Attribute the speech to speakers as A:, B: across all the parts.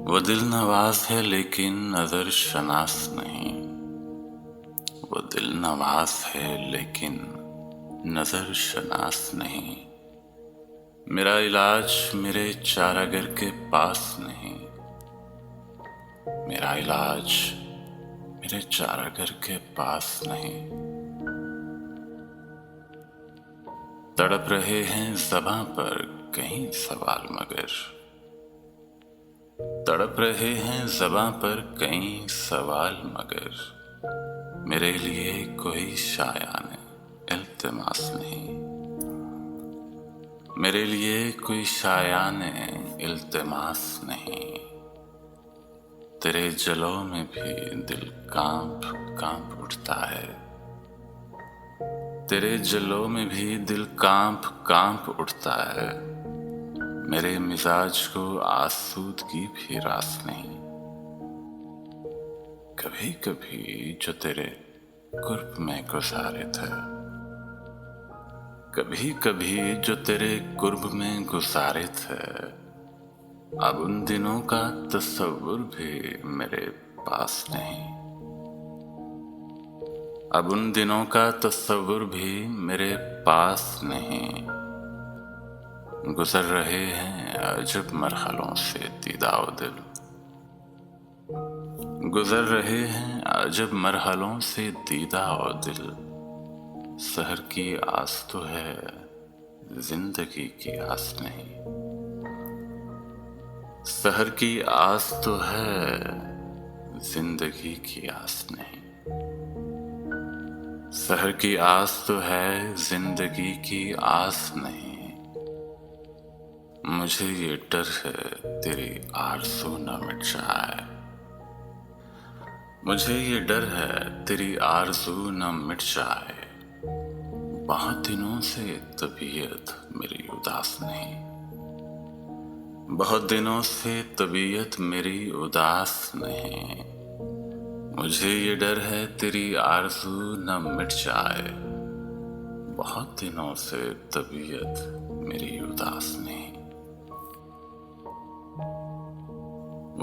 A: वो दिल नवाज है लेकिन नजर शनास नहीं। वो दिल नवाज है लेकिन नजर शनास नहीं। मेरा इलाज मेरे चारागर के पास नहीं। मेरा इलाज मेरे चारागर के पास नहीं। तड़प रहे हैं ज़बां पर कहीं सवाल मगर। तड़प रहे हैं ज़बां पर कई सवाल मगर। मेरे लिए कोई शायाने इल्तिमास नहीं। मेरे लिए कोई शायाने इल्तिमास नहीं। तेरे जलों में भी दिल कांप कांप उठता है। तेरे जलों में भी दिल कांप कांप उठता है। मेरे मिजाज को आसूदगी भी रास नहीं। कभी कभी जो तेरे कुर्ब में गुजारे थे। कभी कभी जो तेरे कुर्ब में गुजारे थे। अब उन दिनों का तस्वुर भी मेरे पास नहीं। अब उन दिनों का तस्वुर भी मेरे पास नहीं। गुजर रहे हैं अजब मरहलों से दीदाओ दिल। गुजर रहे हैं अजब मरहलों से दीदाओ दिल। सहर की आस तो है जिंदगी की आस नहीं। सहर की आस तो है जिंदगी की आस नहीं। सहर की आस तो है जिंदगी की आस नहीं। मुझे ये डर है तेरी आरज़ू न मिट जाए। मुझे ये डर है तेरी आरज़ू न मिट जाए। बहुत दिनों से तबीयत मेरी उदास नहीं। बहुत दिनों से तबीयत मेरी उदास नहीं। मुझे ये डर है तेरी आरज़ू न मिट जाए। बहुत दिनों से तबीयत मेरी उदास नहीं।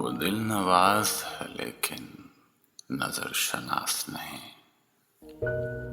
A: वो दिल नवाज है लेकिन नजर शनास नहीं।